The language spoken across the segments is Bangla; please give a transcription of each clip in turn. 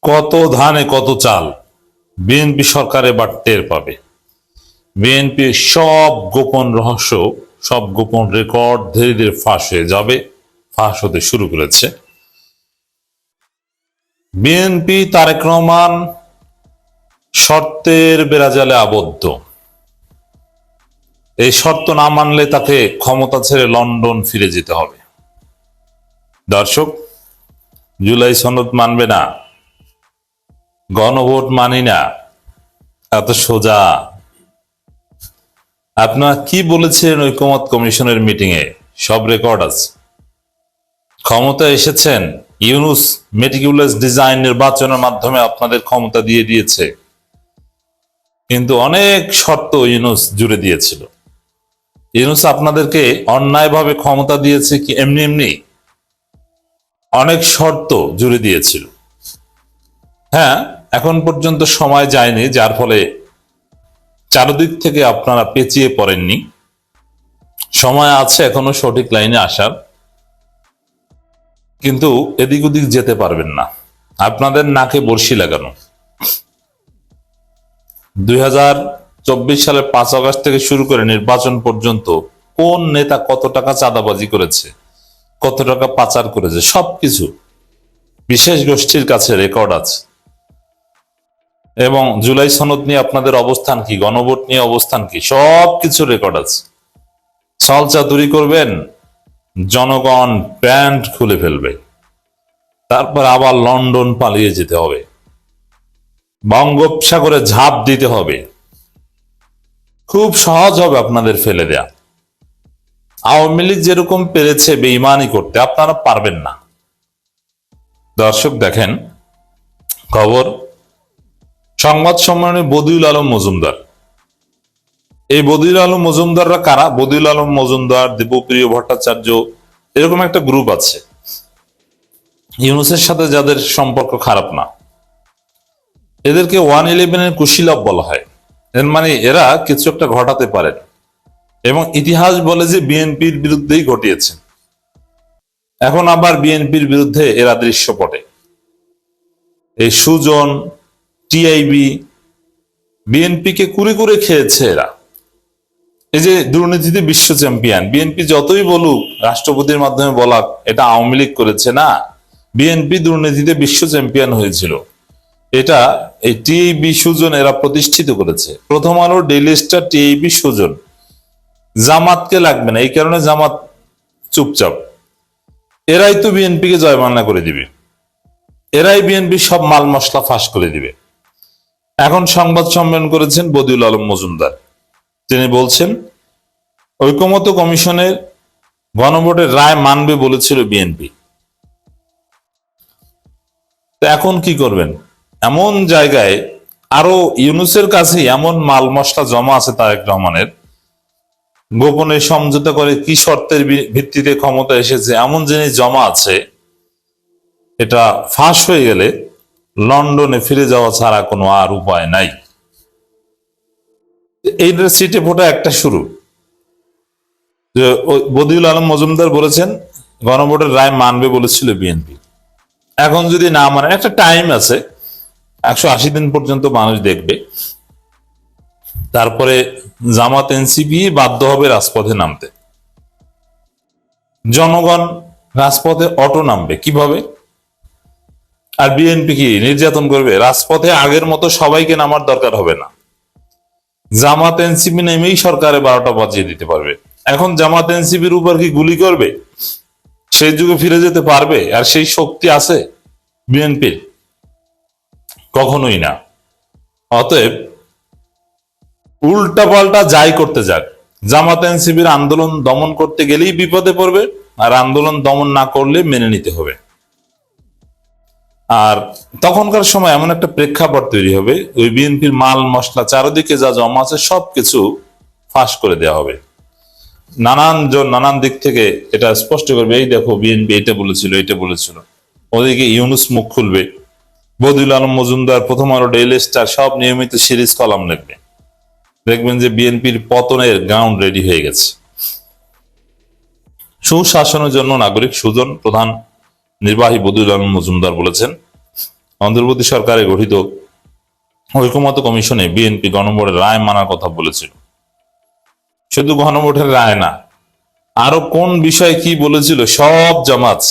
কত ধানে কত চাল, বিএনপি সরকার এবার টের পাবে। বিএনপি সব গোপন রহস্য, সব গোপন রেকর্ড ধীরে ধীরে ফাঁস হয়ে যাবে, ফাঁস হতে শুরু করেছে। বিএনপি তারেক রহমান শর্তের বেড়াজালে আবদ্ধ। এই শর্ত না মানলে তাকে ক্ষমতা ছেড়ে লন্ডন ফিরে যেতে হবে। দর্শক, জুলাই সনদ মানবে না, গণভোট মানি না, এত সোজা। আপনারা কি বলেছিলেন ঐকমত্য কমিশনের মিটিং এ? সব রেকর্ড আছে। ক্ষমতা এসেছেন, ইউনূস মেটিকুলাস ডিজাইন নির্বাচনের মাধ্যমে আপনাদের ক্ষমতা দিয়ে দিয়েছে, কিন্তু অনেক শর্ত ইউনূস জুড়ে দিয়েছিল। ইউনূস আপনাদেরকে অন্যায়ভাবে ক্ষমতা দিয়েছে কি এমনি এমনি? অনেক শর্ত জুড়ে দিয়েছিল। হ্যাঁ, এখন পর্যন্ত সময় যায়নি, যার ফলে চারদিক থেকে আপনারা পেঁচিয়ে পড়েননি। সময় আছে এখনো সঠিক লাইনে আসার, কিন্তু এদিক ওদিক যেতে পারবেন না। আপনাদের নাকে বর্ষি লাগানো। 2024 সালের 5 আগস্ট থেকে শুরু করে নির্বাচন পর্যন্ত কোন নেতা কত টাকা চাঁদাবাজি করেছে, কত টাকা পাচার করেছে, সবকিছু বিশেষ গোষ্ঠীর কাছে রেকর্ড আছে। এবং জুলাই সনদ নিয়ে আপনাদের অবস্থান কি, গণভোট নিয়ে অবস্থান কি, সবকিছু রেকর্ড আছে। ছল চাতুরি করবেন, জনগণ প্যান্ট খুলে ফেলবে, তারপর আবার লন্ডন পালিয়ে যেতে হবে, বঙ্গোপসাগরে ঝাঁপ দিতে হবে। খুব সহজ হবে আপনাদের ফেলে দেয়া। আওয়ামী লীগ যেরকম পেরেছে বেঈমানি করতে, আপনারা পারবেন না। দর্শক দেখেন খবর, সংবাদ সম্মেলনে বদিউল আলম মজুমদার। এই বদিউল আলম মজুমদাররা কারা? বদিউল আলম মজুমদার, দেবপ্রিয় ভট্টাচার্য, এরকম একটা গ্রুপ আছে ইউনূসের সাথে যাদের সম্পর্ক খারাপ না। এদেরকে 111-এর কুশীলব বলা হয়। এর মানে এরা কিছু একটা ঘটাতে পারেন, এবং ইতিহাস বলে যে বিএনপির বিরুদ্ধেই ঘটিয়েছে। এখন আবার বিএনপির বিরুদ্ধে এরা দৃশ্যপটে। এই সুজন, টিআইবি, বিএনপিকে কুরে কুরে খেয়েছে এরা। এই যে দুর্নীতিতে বিশ্ব চ্যাম্পিয়ন, বিএনপি যতই বলুক, রাষ্ট্রপতির মাধ্যমে বলাক এটা আওয়ামী লীগ করেছে, না, বিএনপি দুর্নীতিতে বিশ্ব চ্যাম্পিয়ন হয়েছিল। এটা এই টিআইবি সুজন এরা প্রতিষ্ঠিত করেছে। প্রথম আলো, ডেইলি স্টার, টিআইবি সুজন। জামাতকে লাগবে না, এই কারণে জামাত চুপচাপ। এরাই তো বিএনপিকে জয়মান্না করে দিবে, এরাই বিএনপি সব মাল মশলা ফাঁস করে দিবে। এখন সংবাদ সম্মেলন করেছেন বদিউল আলম মজুমদার। তিনি বলছেন ঐকমত্য কমিশনের গণভোটের রায় মানবে বলেছিল বিএনপি। তো এখন কি করবেন? এমন জায়গায় আরো ইউনূসের কাছে এমন মাল মশলা জমা আছে তারেক রহমানের, গোপনে সমঝোতা করে কি শর্তের ভিত্তিতে ক্ষমতা এসেছে এমন জিনিস জমা আছে, এটা ফাঁস হয়ে গেলে লন্ডনে ফিরে যাওয়া ছাড়া কোনো আর উপায় নাই। এই সিটে ভোটা একটা শুরু। বদিউল আলম মজুমদার বলেছেন গণভোটের রায় মানবে বলেছিল বিএনপি। এখন যদি না মানে, একটা টাইম আছে, 180 দিন পর্যন্ত মানুষ দেখবে, তারপরে জামাত এনসিপি বাধ্য হবে রাজপথে নামতে। জনগণ রাজপথে অটো নামবে কিভাবে? আর বিএনপি কি নির্যাতন করবে? রাজপথে আগের মতো সবাইকে নামার দরকার হবে না। জামাত এনসিপি নেমেই সরকারে 12টা বাজিয়ে দিতে পারবে। এখন জামাত এনসিপির উপর কি গুলি করবে? সেই যুগে ফিরে যেতে পারবে? আর সেই শক্তি আছে বিএনপির? কখনোই না। অতএব উল্টা পাল্টা যাই করতে যাক, জামাত এনসিপির আন্দোলন দমন করতে গেলেই বিপদে পড়বে, আর আন্দোলন দমন না করলে মেনে নিতে হবে। আর তখনকার সময় এমন একটা প্রেক্ষাপট তৈরি হবে, ওই বিএনপির মাল মশলা চারিদিকে যা জমা আছে সবকিছু ফাঁস করে দেওয়া হবে। নানান দিক থেকে এটা স্পষ্ট করবে, এই দেখো বিএনপি এটা বলেছিল, এটা বলেছিল। ওদিকে ইউনূস মুখ খুলবে, বদিউল আলম মজুমদার, প্রথম আলো, ডেইলি স্টার সব নিয়মিত সিরিজ কলাম লিখবে। দেখবেন যে বিএনপির পতনের গ্রাউন্ড রেডি হয়ে গেছে। সুশাসনের জন্য নাগরিক সুজন, প্রধান নির্বাহী বদিউল আলম মজুমদার বলেছেন অন্তর্বর্তী সরকারে গঠিত ঐকমত্য কমিশনে বিএনপি গণভোটের রায় মানার কথা বলেছিল। শুধু গণভোটের রায় না, আরো কোন বিষয় কি বলেছিল সব জামাত।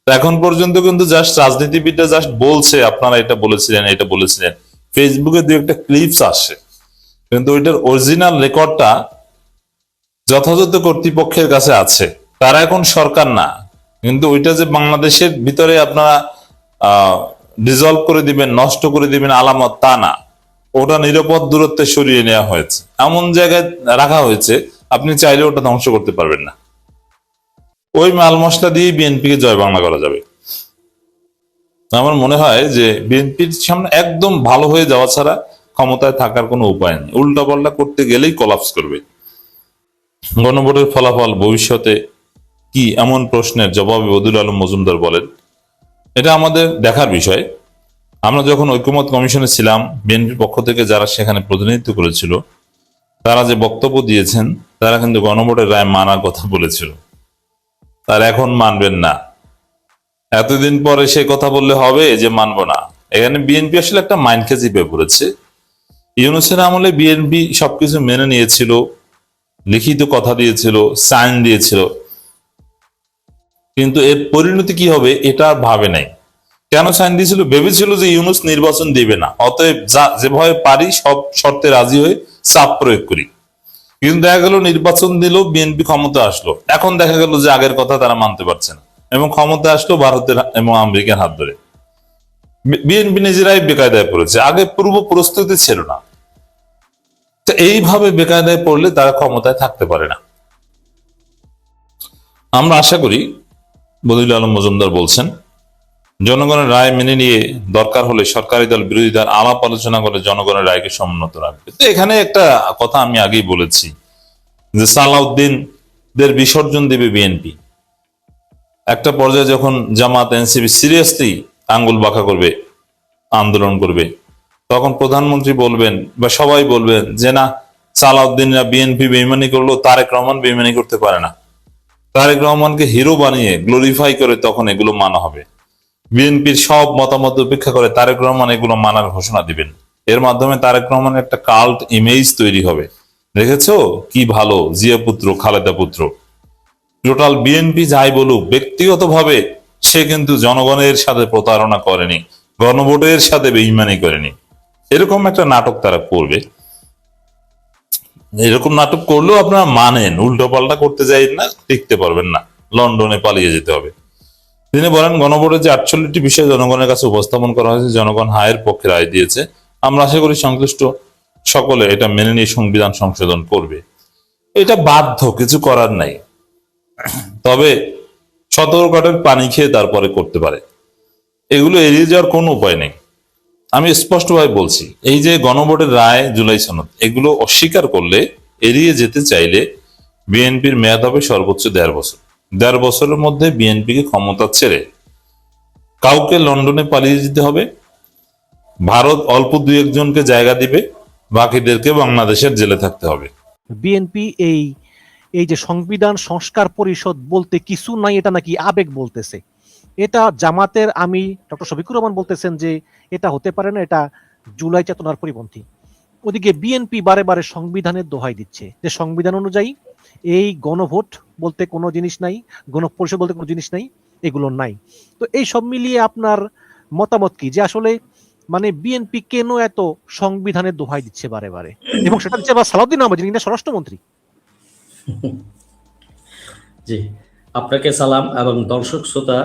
এখন পর্যন্ত কিন্তু জাস্ট রাজনীতিবিদরা জাস্ট বলছে আপনারা এটা বলেছিলেন, এটা বলেছিলেন, ফেসবুকে দু একটা ক্লিপস আসে, কিন্তু ওইটার অরিজিনাল রেকর্ডটা যথাযথ কর্তৃপক্ষের কাছে আছে। তারা এখন সরকার না, কিন্তু ওইটা যে বাংলাদেশের ভিতরে আপনারা ডিজলভ করে দিবেন, নষ্ট করে দিবেন আলামত, তা না। ওটা নিরাপদ দূরত্বে সরিয়ে নেওয়া হয়েছে, এমন জায়গায় রাখা হয়েছে আপনি চাইলে ওটা ধ্বংস করতে পারবেন না। ওই মাল মশলা দিয়ে বিএনপিকে জয় বাংলা করা যাবে। আমার মনে হয় যে বিএনপির সামনে একদম ভালো হয়ে যাওয়া ছাড়া ক্ষমতায় থাকার কোনো উপায় নেই। উল্টা পাল্টা করতে গেলেই কলাপস করবে। গণভোটের ফলাফল ভবিষ্যতে কি, এমন প্রশ্নের জবাবে বদিউল আলম মজুমদার বলেন, এটা আমাদের দেখার বিষয়। আমরা যখন ঐকমত্য কমিশনে ছিলাম, বিএনপির পক্ষ থেকে যারা সেখানে প্রতিনিধিত্ব করেছিল, তারা যে বক্তব্য দিয়েছেন, তারা কিন্তু গণভোটের রায় মানার কথা বলেছিল। তারা এখন মানবেন না। এতদিন পরে সে কথা বললে হবে যে মানবো না? এখানে বিএনপি আসলে একটা মাইন্ড খেয়ে চেপে পড়েছে। ইউনূসের আমলে বিএনপি সবকিছু মেনে নিয়েছিল, লিখিত কথা দিয়েছিল, সাইন দিয়েছিল, কিন্তু এর পরিণতি কি হবে এটা আর ভাবে নাই। কেন সাইন দিয়েছিল? ভেবেছিল যে ইউনূস নির্বাচন দিবে না, অতএব যেভাবে পারি সব শর্তে রাজি হয়ে চাপ প্রয়োগ করি। কিন্তু দেখা গেল নির্বাচন দিল, বিএনপি ক্ষমতা আসলো, এখন দেখা গেল যে আগের কথা তারা মানতে পারছে না, এবং ক্ষমতা আসলো ভারতের এবং আমেরিকার হাত ধরে। বিএনপি নিজেরাই বেকায়দায় পড়েছে, আগে পূর্ব প্রস্তুতি ছিল না। তো এইভাবে বেকায়দায় পড়লে তারা ক্ষমতায় থাকতে পারে না। আমরা আশা করি, বদিউল আলম মজুমদার বলছেন, জনগণের রায় মেনে নিয়ে দরকার হলে সরকারি দল বিরোধী দল আলাপ আলোচনা করে জনগণের রায়কে সমুন্নত রাখবে। তো এখানে একটা কথা আমি আগেই বলেছি যে সালাউদ্দিনদের বিসর্জন দেবে বিএনপি। একটা পর্যায়ে যখন জামাত এনসিপি সিরিয়াসলি আঙ্গুল বাঁকা করবে, আন্দোলন করবে, তখন প্রধানমন্ত্রী বলবেন বা সবাই বলবেন যে না, সালাউদ্দিনরা বিএনপি বেইমানি করলো, তারেক রহমান বেইমানি করতে পারে না। তারেক রহমানকে হিরো বানিয়ে গ্লোরিফাই করে তখন এগুলো মানা হবে। বিএনপির সব মতামত উপেক্ষা করে তারেক রহমান এগুলো মানার ঘোষণা দিবেন। এর মাধ্যমে তারেক রহমানের একটা কাল্ট ইমেজ তৈরি হবে। দেখেছো কি ভালো জিয়া পুত্র, খালেদা পুত্র। টোটাল বিএনপি যাই বলুক, ব্যক্তিগতভাবে সে কিন্তু জনগণের সাথে প্রতারণা করেনি, গণভোটের সাথে বেইমানি করেনি। এরকম একটা নাটক তারা করবে। এরকম নাটক করলেও আপনারা মানেন, উল্টো পাল্টা করতে যাই না, টিকতে পারবেন না, লন্ডনে পালিয়ে যেতে হবে। তিনি বলেন, গণভোটের যে 48টি বিষয় জনগণের কাছে উপস্থাপন করা হয়েছে, জনগণ হায়ের পক্ষে রায় দিয়েছে। আমরা আশা করি সংশ্লিষ্ট সকলে এটা মেনে নিয়ে সংবিধান সংশোধন করবে। এটা বাধ্য, কিছু করার নাই। তবে সতর্কতার পানি খেয়ে তারপরে করতে পারে। এগুলো এড়িয়ে যাওয়ার কোনো উপায় নেই। আমি স্পষ্টভাবে বলছি, এই যে গণভোটের রায়, জুলাই সনদ, এগুলো অস্বীকার করলে, এড়িয়ে যেতে চাইলে বিএনপির মেয়াদ হবে সর্বোচ্চ 1.5 বছর। 1.5 বছরের মধ্যে বিএনপিকে ক্ষমতা ছেড়ে কাউকে লন্ডনে পালিয়ে যেতে হবে। ভারত অল্প 2-1 জনকে জায়গা দিবে, বাকিদেরকে বাংলাদেশের জেলে থাকতে হবে। বিএনপি এই এই যে সংবিধান সংস্কার পরিষদ বলতে কিছু নাই, এটা নাকি আবেগ বলতেছে। এটা জামাতের আমি ডক্টর শফিকুর রহমান বলতেছেন যে এটা হতে পারে না, এটা জুলাই চেতনার পরিপন্থী। ওদিকে বিএনপি বারে বারে সংবিধানের দোহাই দিচ্ছে যে সংবিধান অনুযায়ী এই গণভোট বলতে কোনো জিনিস নাই, গণপরিষদ বলতে কোনো জিনিস নাই, এগুলো নাই। তো এই সব মিলিয়ে আপনার মতামত কি, যে আসলে মানে বিএনপি কেন এত সংবিধানের দোহাই দিচ্ছে বারে বারে, এবং সেটা দিচ্ছে আবার সালাউদ্দিন আহমেদ, যিনি কিনা স্বরাষ্ট্রমন্ত্রী। জি, আপনাকে সালাম, এবং দর্শক শ্রোতা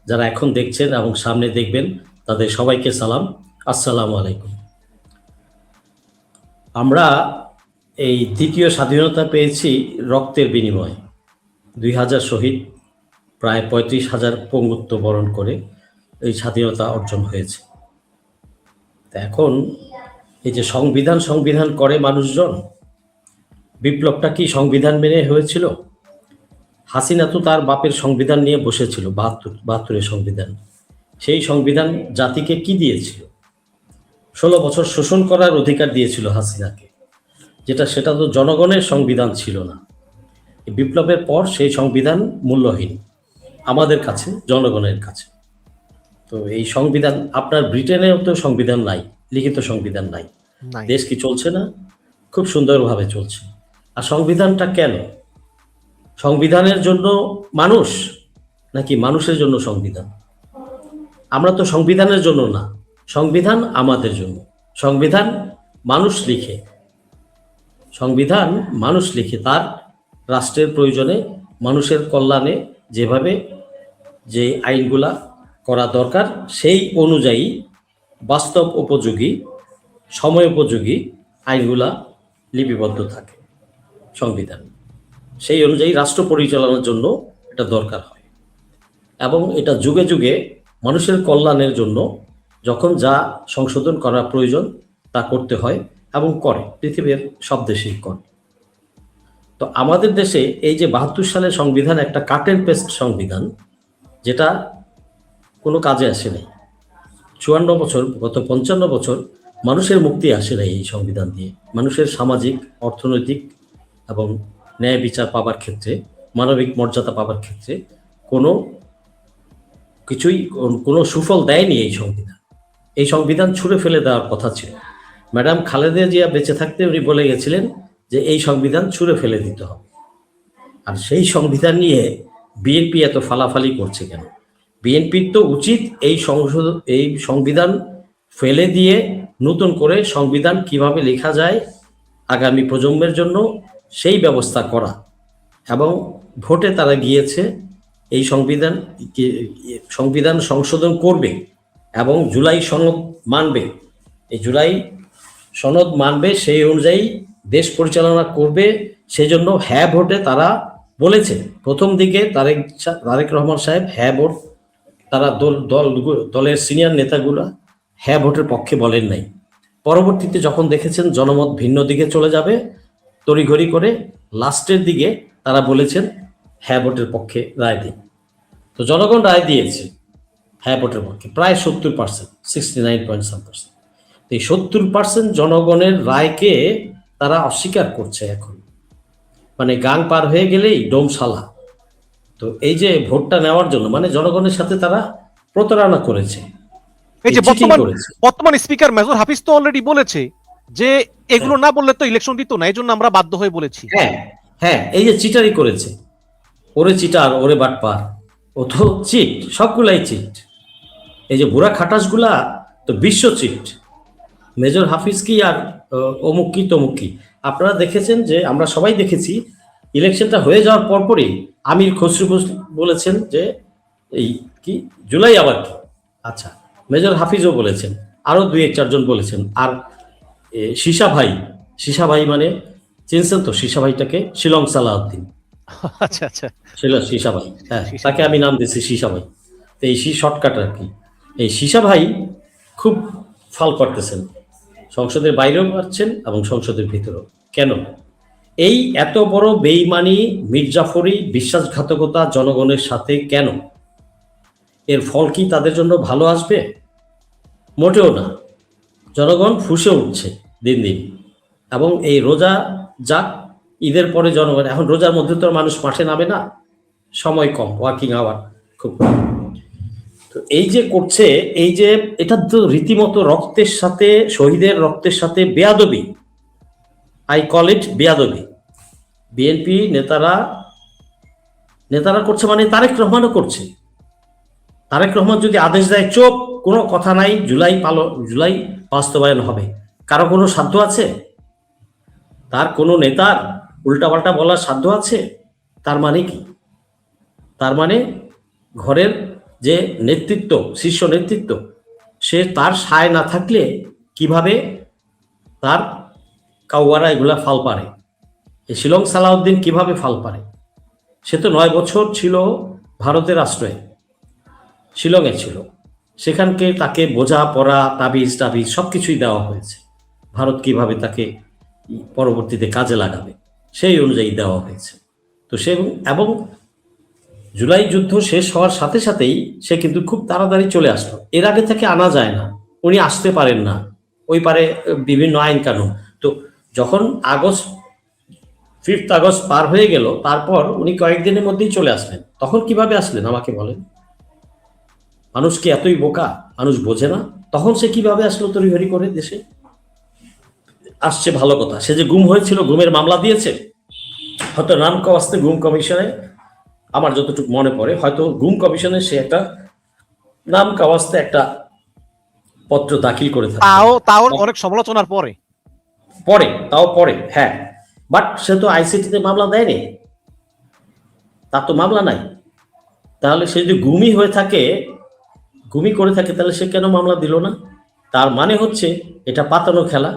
যারা এখন দেখছেন এবং সামনে দেখবেন তাদের সবাইকে সালাম, আসসালামু আলাইকুম। আমরা এই দ্বিতীয় স্বাধীনতা পেয়েছি রক্তের বিনিময়ে। 2000 শহীদ, প্রায় 35,000 পঙ্গুত্ব বরণ করে এই স্বাধীনতা অর্জন হয়েছে। এখন এই যে সংবিধান করে মানুষজন, বিপ্লবটা কি সংবিধান মেনে হয়েছিল? হাসিনা তো তার বাপের সংবিধান নিয়ে বসেছিল, 72-72 সংবিধান। সেই সংবিধান জাতিকে কি দিয়েছিল? 16 বছর শোষণ করার অধিকার দিয়েছিল হাসিনাকে, সেটা তো জনগণের সংবিধান ছিল না। বিপ্লবের পর সেই সংবিধান মূল্যহীন আমাদের কাছে, জনগণের কাছে। তো এই সংবিধান, আপনার ব্রিটেনেও তো সংবিধান নাই, লিখিত সংবিধান নাই। নাই। দেশ কি চলছে না? খুব সুন্দরভাবে চলছে। আর সংবিধানটা কেন? সংবিধানের জন্য মানুষ, নাকি মানুষের জন্য সংবিধান? আমরা তো সংবিধানের জন্য না, সংবিধান আমাদের জন্য। সংবিধান মানুষ লিখে, সংবিধান মানুষ লিখে তার রাষ্ট্রের প্রয়োজনে, মানুষের কল্যাণে যেভাবে যে আইনগুলা করা দরকার সেই অনুযায়ী বাস্তব উপযোগী, সময় উপযোগী আইনগুলা লিপিবদ্ধ থাকে সংবিধান। সেই অনুযায়ী রাষ্ট্র পরিচালনার জন্য এটা দরকার হয়, এবং এটা যুগে যুগে মানুষের কল্যাণের জন্য যখন যা সংশোধন করা প্রয়োজন তা করতে হয় এবং করে, পৃথিবীর সব দেশেই করে। তো আমাদের দেশে এই যে ৭২ সালের সংবিধান একটা কাট অ্যান্ড পেস্ট সংবিধান, যেটা কোনো কাজে আসে নাই। ৫৪ বছর, গত ৫৫ বছর মানুষের মুক্তি আসে নাই এই সংবিধান দিয়ে। মানুষের সামাজিক, অর্থনৈতিক এবং ন্যায় বিচার পাবার ক্ষেত্রে, মানবিক মর্যাদা পাবার ক্ষেত্রে কোনো কিছুই, কোনো সুফল দেয়নি এই সংবিধান। এই সংবিধান ছুঁড়ে ফেলে দেওয়ার কথা ছিল। ম্যাডাম খালেদা জিয়া বেঁচে থাকতে উনি বলে গেছিলেন যে এই সংবিধান ছুঁড়ে ফেলে দিতে হবে। আর সেই সংবিধান নিয়ে বিএনপি এত ফালাফালি করছে কেন? বিএনপির তো উচিত এই সংবিধান ফেলে দিয়ে নতুন করে সংবিধান কিভাবে লেখা যায় আগামী প্রজন্মের জন্য সেই ব্যবস্থা করা। এবং ভোটে তারা গিয়েছে এই সংবিধান সংশোধন করবে এবং জুলাই সনদ মানবে। এই জুলাই সনদ মানবে, সেই অনুযায়ী দেশ পরিচালনা করবে। সেজন্য হ্যাঁ ভোটে তারা বলেছে। প্রথম দিকে তারেক রহমান সাহেব হ্যাঁ ভোট, তারা দলের সিনিয়র নেতাগুলা হ্যাঁ ভোটের পক্ষে বলেন নাই। পরবর্তীতে যখন দেখেছেন জনমত ভিন্ন দিকে চলে যাবে, তড়িঘড়ি করে লাস্টের দিকে তারা বলেছেন হ্যাঁ ভোটের পক্ষে রায় দিন। তো জনগণ রায় দিয়েছে হ্যাঁ ভোটের পক্ষে, প্রায় 70%, 69.some%। এই 70% জনগণের রায়কে তারা অস্বীকার করছে এখন। মানে গাং পার হয়ে গেলেই ডোমশালা। তো এই যে ভোটটা নেওয়ার জন্য, মানে জনগণের সাথে তারা প্রতারণা করেছে, এই যে চিটিং করেছে। বর্তমান স্পিকার মেজর হাফিজ তো অলরেডি বলেছে যে এগুলো না বললে তো ইলেকশন দিত না, এই জন্য আমরা বাধ্য হয়ে বলেছি। হ্যাঁ হ্যাঁ, এই যে চিটারি করেছে, ওরে চিটার, ওরে বাটপার, ও তো চিট, সবগুলাই চিট। এই যে বুড়া খাটাসগুলা তো বিশ্ব চিট। মেজর হাফিজ কি আর অমুক কি তমুক কি? আপনারা দেখেছেন যে, আমরা সবাই দেখেছি, ইলেকশনটা হয়ে যাওয়ার পরপরই আমির খসরু বলেছেন যে এই কি জুলাই আবার কি। আচ্ছা, মেজর হাফিজও বলেছেন, আরো ২-১-৪ জন বলেছেন। আর সীসা ভাই মানে চিনছেন তো সীসা ভাইটাকে? শিলং সালাউদ্দিন। আচ্ছা আচ্ছা, সীসা ভাই, হ্যাঁ, তাকে আমি নাম দিচ্ছি সীসা ভাই। তো এই শর্টকাট আর কি। এই সীসা ভাই খুব ফাল করতেছেন, সংসদের বাইরেও পাচ্ছেন এবং সংসদের ভিতরেও। কেন? এই এত বড় বেইমানি, মির্জাফরি, বিশ্বাসঘাতকতা জনগণের সাথে কেন? এর ফল কি তাদের জন্য ভালো আসবে? মোটেও না। জনগণ ফুঁসে উঠছে দিন দিন। এবং এই রোজা যাক, ঈদের পরে জনগণ, এখন রোজার মধ্যে তো মানুষ মাঠে নামে না, সময় কম, ওয়ার্কিং আওয়ার খুব কম। তো এই যে করছে, এই যে এটা তো রীতিমতো রক্তের সাথে, শহীদের রক্তের সাথে বেয়াদবি। আই কল ইট বেয়াদবি। বিএনপি নেতারা করছে, মানে তারেক রহমানও করছে। তারেক রহমান যদি আদেশ দেয় চোপ, কোনো কথা নাই, জুলাই বাস্তবায়ন হবে, কারো কোনো সাধ্য আছে? তার কোনো নেতার উল্টাপাল্টা বলার সাধ্য আছে? তার মানে কি? তার মানে ঘরের যে নেতৃত্ব, শীর্ষ নেতৃত্ব, সে তার সায় না থাকলে কিভাবে তার কাউয়ারা এগুলা ফাল পারে? এই শিলং সালাউদ্দিন কিভাবে ফাল পারে? সে তো 9 বছর ছিল ভারতের আশ্রয়ে, শিলংয়ে ছিল। সেখানকে তাকে বোঝা পড়া, তাবিজ সবকিছুই দেওয়া হয়েছে। ভারত কিভাবে তাকে পরবর্তীতে কাজে লাগাবে সেই অনুযায়ী দেওয়া হয়েছে। তো সে, এবং জুলাই যুদ্ধ শেষ হওয়ার সাথে সাথেই সে কিন্তু খুব তাড়াতাড়ি চলে আসলো। এর আগে থেকে আনা যায় না, উনি আসতে পারেন না, ওই পারে বিভিন্ন আইন কানুন। তো যখন 5 আগস্ট পার হয়ে গেল, তারপর উনি কয়েকদিনের মধ্যেই চলে আসলেন। তখন কিভাবে আসলেন আমাকে বলেন? মানুষ কি এতই বোকা? মানুষ বোঝে না? তখন সে কিভাবে আসলো তড়িঘড়ি করে দেশে আসছে? ভালো কথা, সে যে গুম হয়েছিল, গুমের মামলা দিয়েছে, হয়তো নাম কাওয়াস্তে গুম কমিশনে, আমার যতটুকু মনে পড়ে হয়তো গুম কমিশনে সে একটা নাম কাওয়াস্তে একটা পত্র দাখিল করে থাকে। তাও অনেক সমালোচনার পরে। তাও পরে, হ্যাঁ, বাট সে তো আইসিটিতে মামলা দেয়নি, তার তো মামলা নাই। তাহলে সে যদি গুমি করে থাকে তাহলে সে কেন মামলা দিল না? তার মানে হচ্ছে এটা পাতানো খেলা।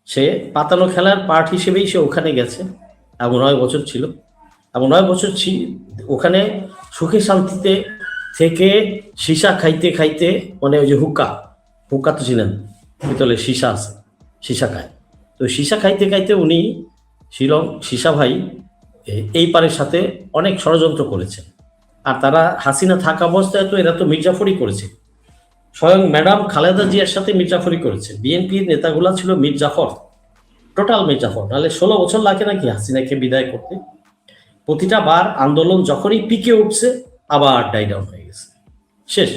সে পাতানো খেলার পার্ট হিসেবেই সে ওখানে গেছে, এবং 9 বছর ছিল, এবং 9 বছর ওখানে সুখে শান্তিতে থেকে সীসা খাইতে খাইতে, মানে ওই যে হুক্কা তো ছিলেন, ভিতরে সীসা আছে, সীসা খায়, তো সীসা খাইতে খাইতে উনি সীসা ভাই এই পারের সাথে অনেক ষড়যন্ত্র করেছেন। আর তারা হাসিনা থাকা অবস্থায় তো এরা তো মির্জাফরি করেছে, স্বয়ং ম্যাডাম খালেদা জিয়ার সাথে মির্জাফরি করেছে। বিএনপির নেতাগুলা ছিল মির্জাফর, টোটাল মির্জাফর। নাহলে 16 বছর লাগে নাকি হাসিনাকে বিদায় করতে? প্রতিটা বার আন্দোলন যখনই পিকে উঠছে আবার ডাই ডাউন হয়ে গেছে, শেষ।